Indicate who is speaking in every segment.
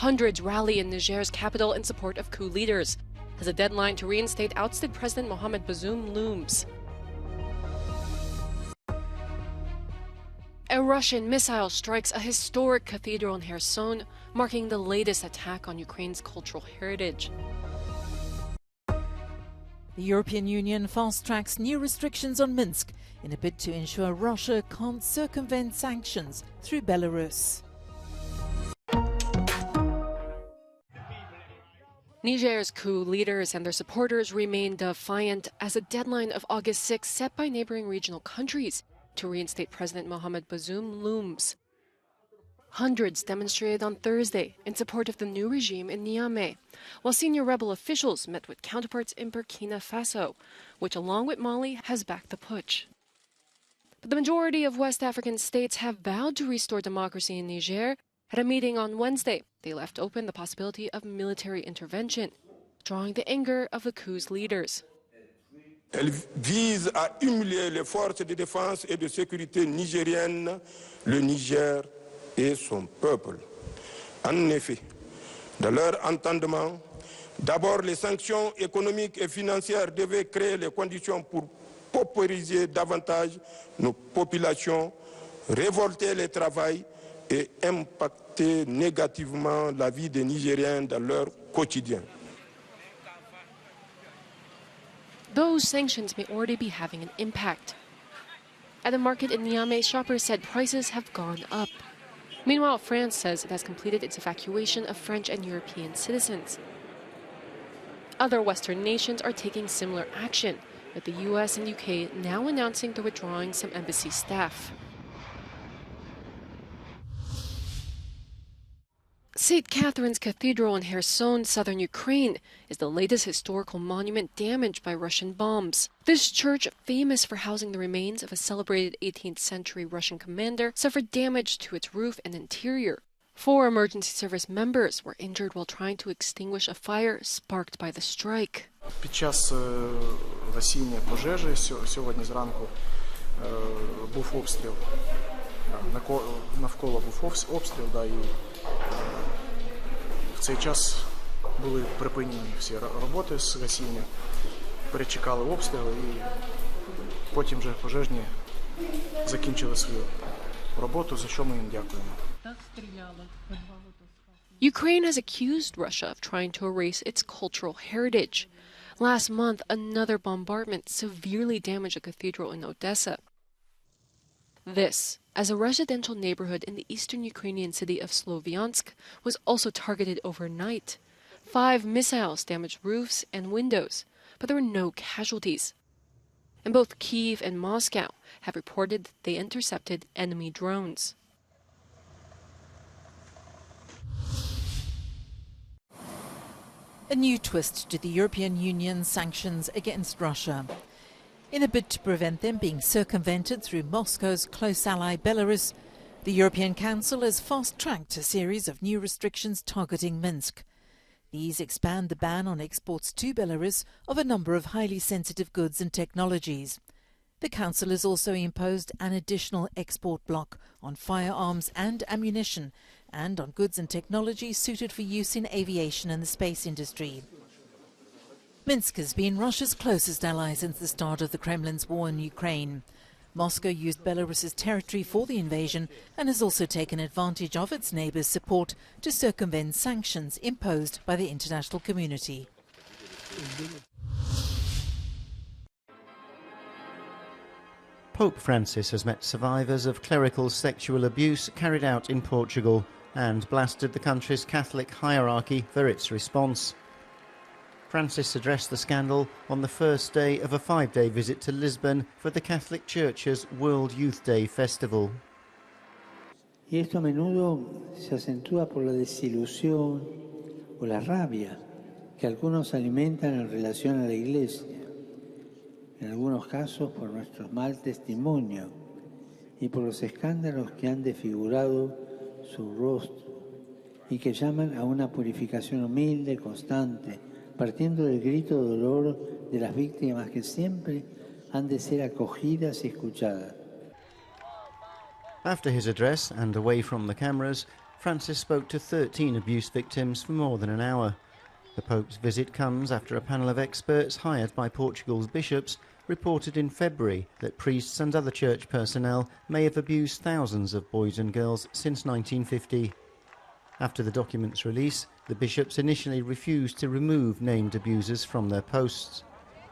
Speaker 1: Hundreds rally in Niger's capital in support of coup leaders, as a deadline to reinstate ousted President Mohamed Bazoum looms. A Russian missile strikes a historic cathedral in Kherson, marking the latest attack on Ukraine's cultural heritage.
Speaker 2: The European Union fast-tracks new restrictions on Minsk in a bid to ensure Russia can't circumvent sanctions through Belarus.
Speaker 1: Niger's coup leaders and their supporters remain defiant as a deadline of August 6 set by neighboring regional countries to reinstate President Mohamed Bazoum looms. Hundreds demonstrated on Thursday in support of the new regime in Niamey, while senior rebel officials met with counterparts in Burkina Faso, which along with Mali has backed the putsch. But the majority of West African states have vowed to restore democracy in Niger. At a meeting on Wednesday, they left open the possibility of military intervention, drawing the anger of the coup's leaders.
Speaker 3: Elle vise à humilier les forces de défense et de sécurité nigériennes, le Niger et son peuple. En effet, dans leur entendement, d'abord les sanctions économiques et financières devaient créer les conditions pour paupériser davantage nos populations, révolter les travails et impacter négativement la vie des Nigériens dans leur quotidien.
Speaker 1: Those sanctions may already be having an impact. At a market in Niamey, shoppers said prices have gone up. Meanwhile, France says it has completed its evacuation of French and European citizens. Other Western nations are taking similar action, with the US and UK now announcing they're withdrawing some embassy staff. St. Catherine's Cathedral in Kherson, southern Ukraine, is the latest historical monument damaged by Russian bombs. This church, famous for housing the remains of a celebrated 18th century Russian commander, suffered damage to its roof and interior. 4 emergency service members were injured while trying to extinguish a fire sparked by the strike.
Speaker 4: Під час гасіння пожежі сьогодні зранку був обстріл. Навколо був обстріл, і в цей час були припинені всі роботи з гасіння, перечекали обстріли і потім вже пожежні закінчили свою роботу, за що ми їм дякуємо.
Speaker 1: Ukraine has accused Russia of trying to erase its cultural heritage. Last month, another bombardment severely damaged a cathedral in Odessa. This, as a residential neighborhood in the eastern Ukrainian city of Sloviansk was also targeted overnight. 5 missiles damaged roofs and windows, but there were no casualties. And both Kyiv and Moscow have reported that they intercepted enemy drones.
Speaker 2: A new twist to the European Union's sanctions against Russia. In a bid to prevent them being circumvented through Moscow's close ally Belarus, the European Council has fast-tracked a series of new restrictions targeting Minsk. These expand the ban on exports to Belarus of a number of highly sensitive goods and technologies. The Council has also imposed an additional export block on firearms and ammunition and on goods and technology suited for use in aviation and the space industry. Minsk has been Russia's closest ally since the start of the Kremlin's war in Ukraine. Moscow used Belarus's territory for the invasion and has also taken advantage of its neighbours' support to circumvent sanctions imposed by the international community.
Speaker 5: Pope Francis has met survivors of clerical sexual abuse carried out in Portugal and blasted the country's Catholic hierarchy for its response. Francis addressed the scandal on the first day of a 5-day visit to Lisbon for the Catholic Church's World Youth Day festival.
Speaker 6: Y esto a menudo se acentúa por la desilusión o la rabia que algunos alimentan en relación a la Iglesia, en algunos casos por nuestro mal testimonio y por los escándalos que han desfigurado su rostro y que llaman a una purificación humilde, constante, partiendo del grito de dolor de las víctimas que siempre han de ser acogidas y escuchadas.
Speaker 5: After his address and away from the cameras, Francis spoke to 13 abuse victims for more than an hour. The Pope's visit comes after a panel of experts hired by Portugal's bishops reported in February that priests and other church personnel may have abused thousands of boys and girls since 1950. After the document's release, the bishops initially refused to remove named abusers from their posts.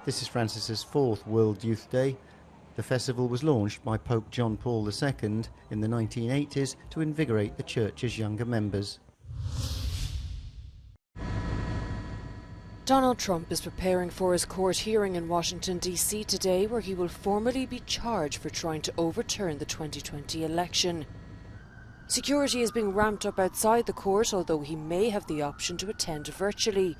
Speaker 5: This is Francis's 4th World Youth Day. The festival was launched by Pope John Paul II in the 1980s to invigorate the Church's younger members.
Speaker 1: Donald Trump is preparing for his court hearing in Washington, D.C. today, where he will formally be charged for trying to overturn the 2020 election. Security is being ramped up outside the court, although he may have the option to attend virtually.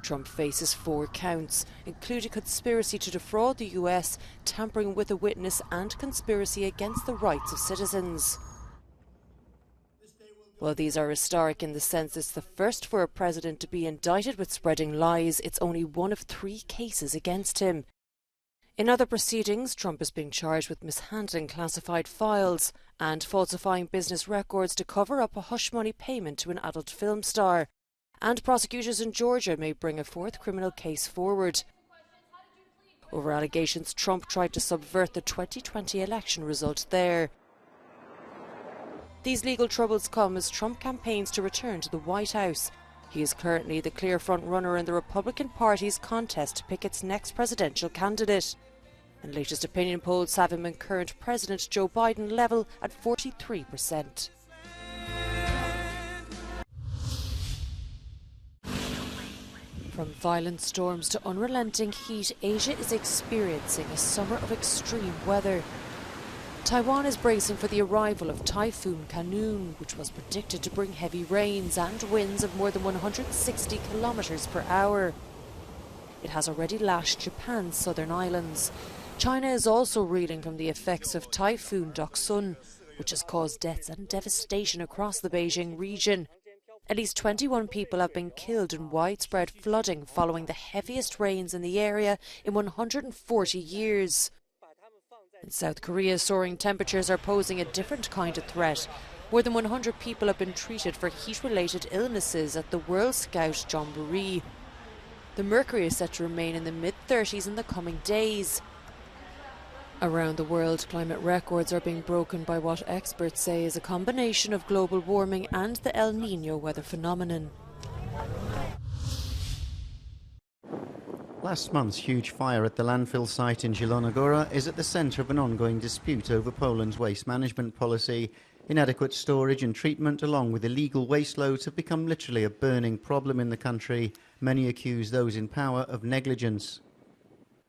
Speaker 1: Trump faces 4 counts, including conspiracy to defraud the US, tampering with a witness, and conspiracy against the rights of citizens. While these are historic in the sense it's the first for a president to be indicted with spreading lies, it's only one of 3 cases against him. In other proceedings, Trump is being charged with mishandling classified files and falsifying business records to cover up a hush money payment to an adult film star. And prosecutors in Georgia may bring a 4th criminal case forward over allegations Trump tried to subvert the 2020 election result there. These legal troubles come as Trump campaigns to return to the White House. He is currently the clear front-runner in the Republican Party's contest to pick its next presidential candidate. And latest opinion polls have him and current President Joe Biden level at 43%. From violent storms to unrelenting heat, Asia is experiencing a summer of extreme weather. Taiwan is bracing for the arrival of Typhoon Khanun, which was predicted to bring heavy rains and winds of more than 160 kilometers per hour. It has already lashed Japan's southern islands. China is also reeling from the effects of Typhoon Doksun, which has caused deaths and devastation across the Beijing region. At least 21 people have been killed in widespread flooding following the heaviest rains in the area in 140 years. In South Korea, soaring temperatures are posing a different kind of threat. More than 100 people have been treated for heat-related illnesses at the World Scout Jamboree. The mercury is set to remain in the mid-30s in the coming days. Around the world, climate records are being broken by what experts say is a combination of global warming and the El Niño weather phenomenon.
Speaker 5: Last month's huge fire at the landfill site in Zielona Góra is at the centre of an ongoing dispute over Poland's waste management policy. Inadequate storage and treatment, along with illegal waste loads, have become literally a burning problem in the country. Many accuse those in power of negligence.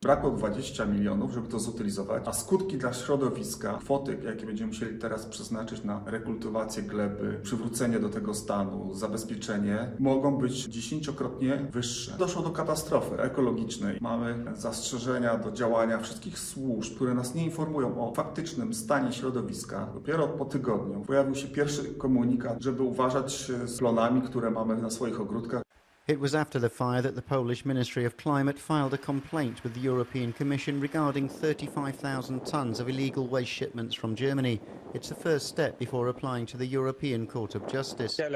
Speaker 7: Brakło 20 milionów, żeby to zutylizować, a skutki dla środowiska, kwoty, jakie będziemy musieli teraz przeznaczyć na rekultywację gleby, przywrócenie do tego stanu, zabezpieczenie, mogą być 10-krotnie wyższe. Doszło do katastrofy ekologicznej. Mamy zastrzeżenia do działania wszystkich służb, które nas nie informują o faktycznym stanie środowiska. Dopiero po tygodniu pojawił się pierwszy komunikat, żeby uważać z plonami, które mamy na swoich ogródkach.
Speaker 5: It was after the fire that the Polish Ministry of Climate filed a complaint with the European Commission regarding 35,000 tons of illegal waste shipments from Germany. It's the first step before applying to the European Court of Justice.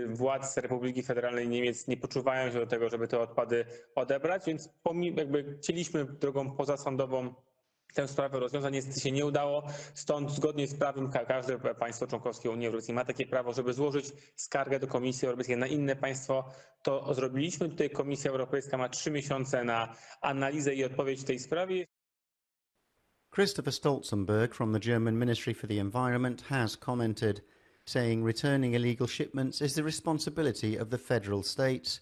Speaker 8: Władz Republiki Federalnej Niemiec nie poczuwają się do tego, żeby te odpady odebrać, więc chcieliśmy drogą pozasądową tę sprawę rozwiązać, niestety się nie udało, stąd zgodnie z prawem każde państwo członkowskie Unii Europejskiej ma takie prawo, żeby złożyć skargę do Komisji Europejskiej na inne państwo. To zrobiliśmy. Tutaj Komisja Europejska ma 3 miesiące na analizę i odpowiedź w tej sprawie.
Speaker 5: Christopher Stolzenberg from the German Ministry for the Environment has commented, saying returning illegal shipments is the responsibility of the federal states.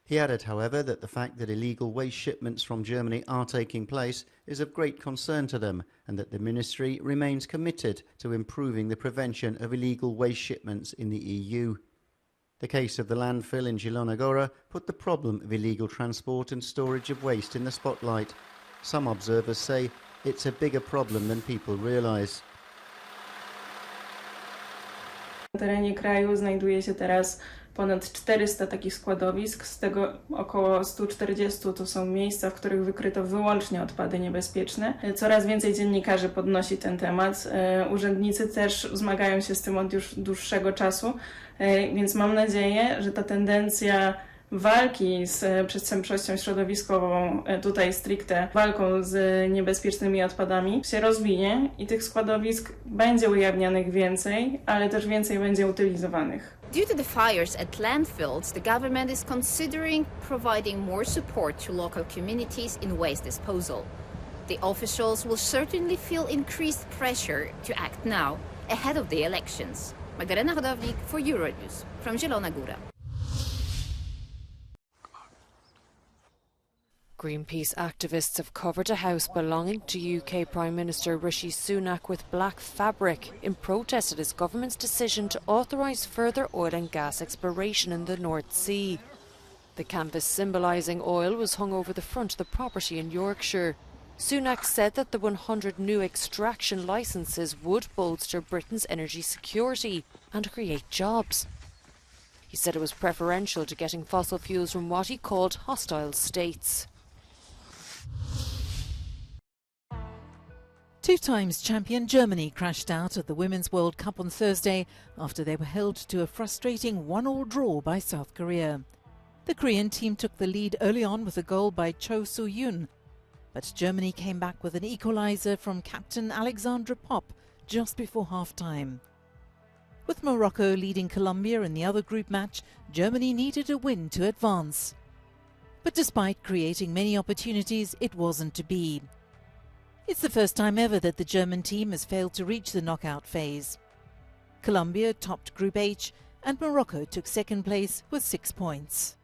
Speaker 5: He added, however, that the fact that illegal waste shipments from Germany are taking place is of great concern to them and that the ministry remains committed to improving the prevention of illegal waste shipments in the EU. The case of the landfill in Zielona Góra put the problem of illegal transport and storage of waste in the spotlight. Some observers say it's a bigger problem than people realise.
Speaker 9: Na terenie kraju znajduje się teraz ponad 400 takich składowisk, z tego około 140 to są miejsca, w których wykryto wyłącznie odpady niebezpieczne. Coraz więcej dziennikarzy podnosi ten temat. Urzędnicy też zmagają się z tym od już dłuższego czasu, więc mam nadzieję, że ta tendencja walki z przestępczością środowiskową, tutaj stricte walką z niebezpiecznymi odpadami, się rozwinie i tych składowisk będzie ujawnianych więcej, ale też więcej będzie utylizowanych.
Speaker 10: Due to the fires at landfills, the government is considering providing more support to local communities in waste disposal. The officials will certainly feel increased pressure to act now, ahead of the elections. Magdalena Hodownik for Euronews, from Zielona Góra.
Speaker 1: Greenpeace activists have covered a house belonging to UK Prime Minister Rishi Sunak with black fabric in protest at his government's decision to authorise further oil and gas exploration in the North Sea. The canvas symbolising oil was hung over the front of the property in Yorkshire. Sunak said that the 100 new extraction licences would bolster Britain's energy security and create jobs. He said it was preferential to getting fossil fuels from what he called hostile states.
Speaker 2: Two times champion Germany crashed out at the Women's World Cup on Thursday after they were held to a frustrating 1-1 draw by South Korea. The Korean team took the lead early on with a goal by Cho Soo-yoon, but Germany came back with an equaliser from captain Alexandra Popp just before half-time. With Morocco leading Colombia in the other group match, Germany needed a win to advance. But despite creating many opportunities, it wasn't to be. It's the first time ever that the German team has failed to reach the knockout phase. Colombia topped Group H and Morocco took second place with 6 points.